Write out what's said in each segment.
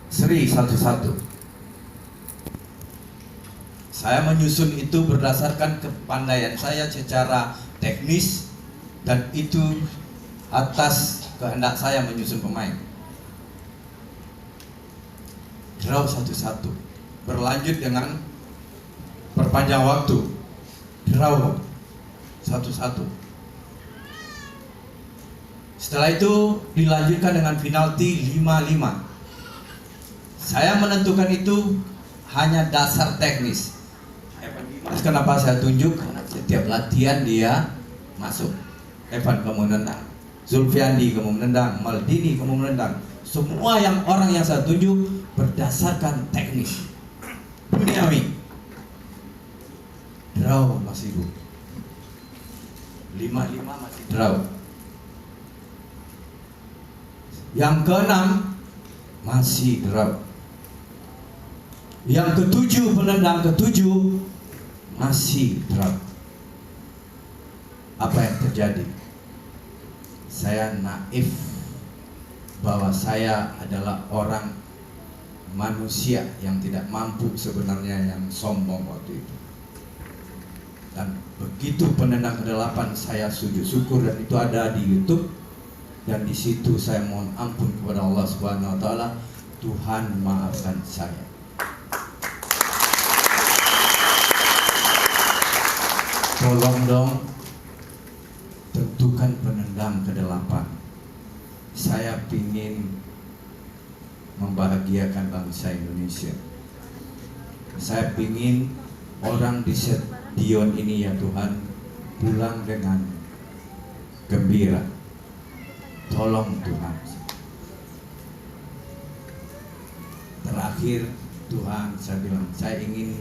seri satu-satu. Saya menyusun itu berdasarkan kepandaian saya secara teknis, dan itu atas kehendak saya menyusun pemain. Draw satu-satu, berlanjut dengan perpanjang waktu, draw satu-satu. Setelah itu dilanjutkan dengan penalti 5-5. Saya menentukan itu hanya dasar teknis. Kenapa saya tunjuk? Karena setiap latihan dia masuk. Evan kamu menendang, Zulfiandi kamu menendang, Maldini kamu menendang. Semua orang yang saya tunjuk berdasarkan teknis. Duniawi. Draw masih 5-5 masih draw. Yang ke-6 masih draw. Yang ke-7 penendang ke-7 masih draw. Apa yang terjadi? Saya naif bahwa saya adalah orang manusia yang tidak mampu sebenarnya, yang sombong waktu itu. Dan begitu penendang ke-8 saya sujud syukur, dan itu ada di YouTube. Dan di situ saya mohon ampun kepada Allah Subhanahu wa taala, Tuhan maafkan saya. Tolong dong tentukan penendang ke-8. Saya ingin membahagiakan bangsa Indonesia. Saya ingin orang di stadion ini ya Tuhan pulang dengan gembira. Tolong Tuhan. Terakhir Tuhan, saya bilang saya ingin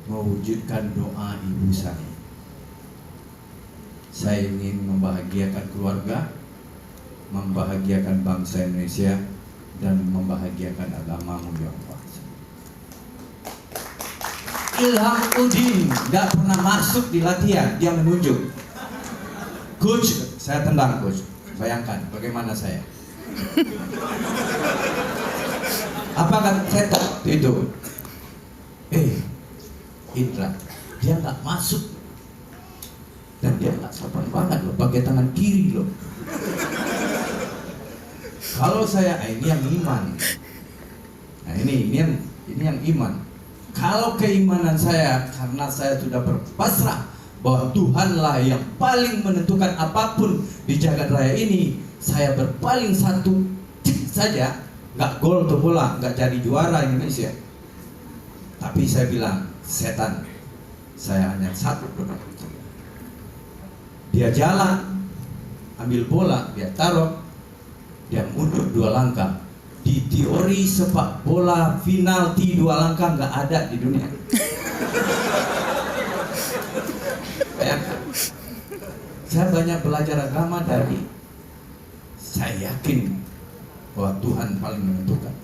mewujudkan doa ibu saya. Saya ingin membahagiakan keluarga, membahagiakan bangsa Indonesia, dan membahagiakan agamamu ya Allah. Ilham Udin gak pernah masuk di latihan, dia menunjuk. Coach, saya tendang coach. Bayangkan bagaimana saya. Apa kan saya itu? Indra, dia nggak masuk, dan dia nggak sopan banget loh, pakai tangan kiri loh. Kalau saya, ini yang iman. Nah ini yang iman. Kalau keimanan saya, karena saya sudah berpasrah bahwa Tuhanlah yang paling menentukan apapun di jagat raya ini, saya berpaling satu cik saja, nggak gol atau bola, nggak jadi juara Indonesia. Tapi saya bilang, setan, saya hanya satu doa. Dia jalan, ambil bola, dia taruh, dia mundur 2 langkah. Di teori sepak bola penalti 2 langkah nggak ada di dunia. Saya banyak belajar agama dari, saya yakin bahwa Tuhan paling menentukan.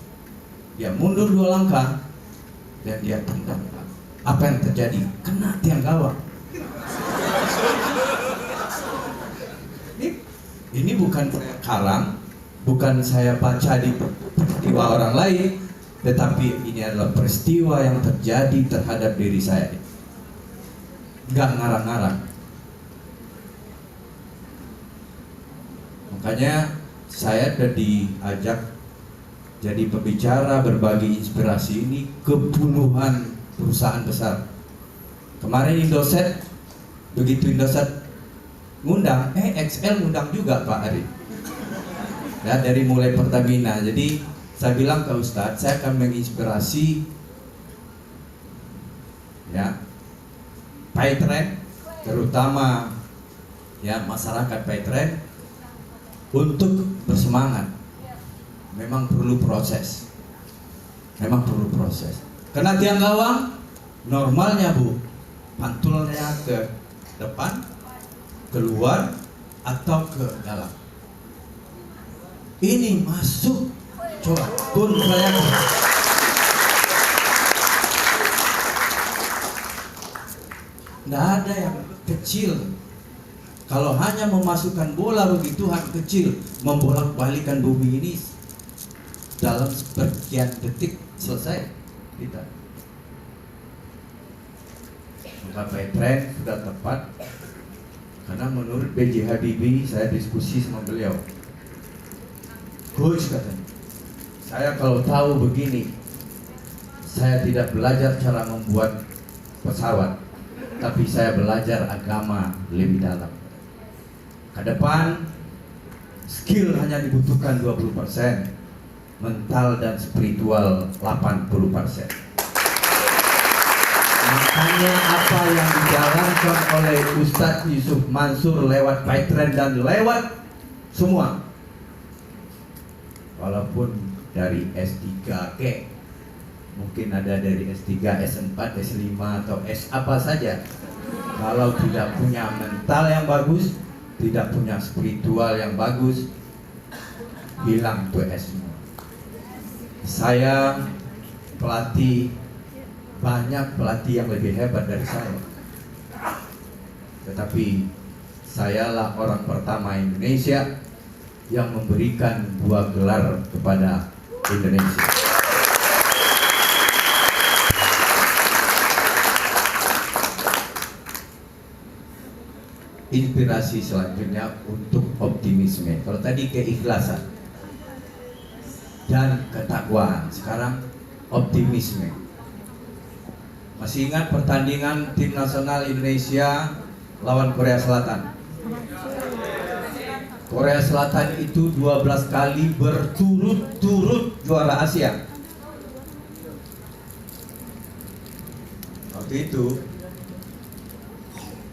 Dia mundur 2 langkah dan dia tendang. Apa yang terjadi? Kena tiang gawang. Ini bukan saya karang, bukan saya baca di peristiwa orang lain, tetapi ini adalah peristiwa yang terjadi terhadap diri saya. Gak ngarang-ngarang. Makanya saya sudah diajak jadi pembicara berbagi inspirasi ini ke puluhan perusahaan besar. Kemarin Indosat, begitu Indosat ngundang, XL ngundang juga Pak Ari. Ya, dari mulai Pertamina. Jadi saya bilang ke Ustadz, saya akan menginspirasi ya Paitren, terutama ya masyarakat Paitren, untuk bersemangat. Memang perlu proses. Karena tiang gawang normalnya Bu, pantulnya ke depan, keluar, atau ke dalam. Ini masuk, coba pun bayangkan. Nggak ada yang kecil. Kalau hanya memasukkan bola bagi Tuhan kecil, membolak-balikan bumi ini dalam seperti sekian detik selesai kita. Maka by trend sudah tepat, karena menurut B.J. Habibie, saya diskusi sama beliau, Coach katanya, saya kalau tahu begini, saya tidak belajar cara membuat pesawat, tapi saya belajar agama lebih dalam. Ke depan, skill hanya dibutuhkan 20%, mental dan spiritual 80%. Makanya apa yang dijalankan oleh Ustadz Yusuf Mansur lewat Paitren dan lewat semua, walaupun dari S3K, mungkin ada dari S3, S4, S5 atau S apa saja, kalau tidak punya mental yang bagus, tidak punya spiritual yang bagus, hilang tuh S semua. Saya pelatih, banyak pelatih yang lebih hebat dari saya, tetapi sayalah orang pertama Indonesia yang memberikan 2 gelar kepada Indonesia. Inspirasi selanjutnya untuk optimisme. Kalau tadi keikhlasan dan ketakwaan, sekarang optimisme. Masih ingat pertandingan tim nasional Indonesia lawan Korea Selatan? Korea Selatan itu 12 kali berturut-turut juara Asia. Waktu itu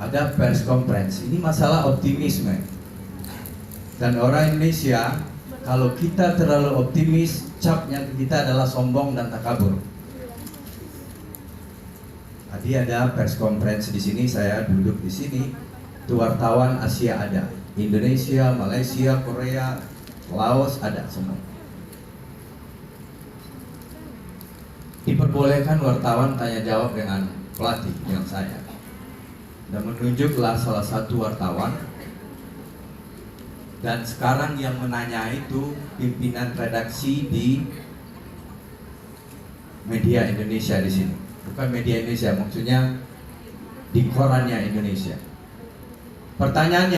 ada press conference. Ini masalah optimisme. Dan orang Indonesia, kalau kita terlalu optimis, capnya kita adalah sombong dan takabur. Tadi ada press conference di sini, saya duduk di sini. Itu wartawan Asia ada, Indonesia, Malaysia, Korea, Laos ada semua. Diperbolehkan wartawan tanya jawab dengan pelatih, dengan saya. Dan menunjuklah salah satu wartawan. Dan sekarang yang menanya itu pimpinan redaksi di media Indonesia di sini. Bukan media Indonesia, maksudnya di korannya Indonesia. Pertanyaannya,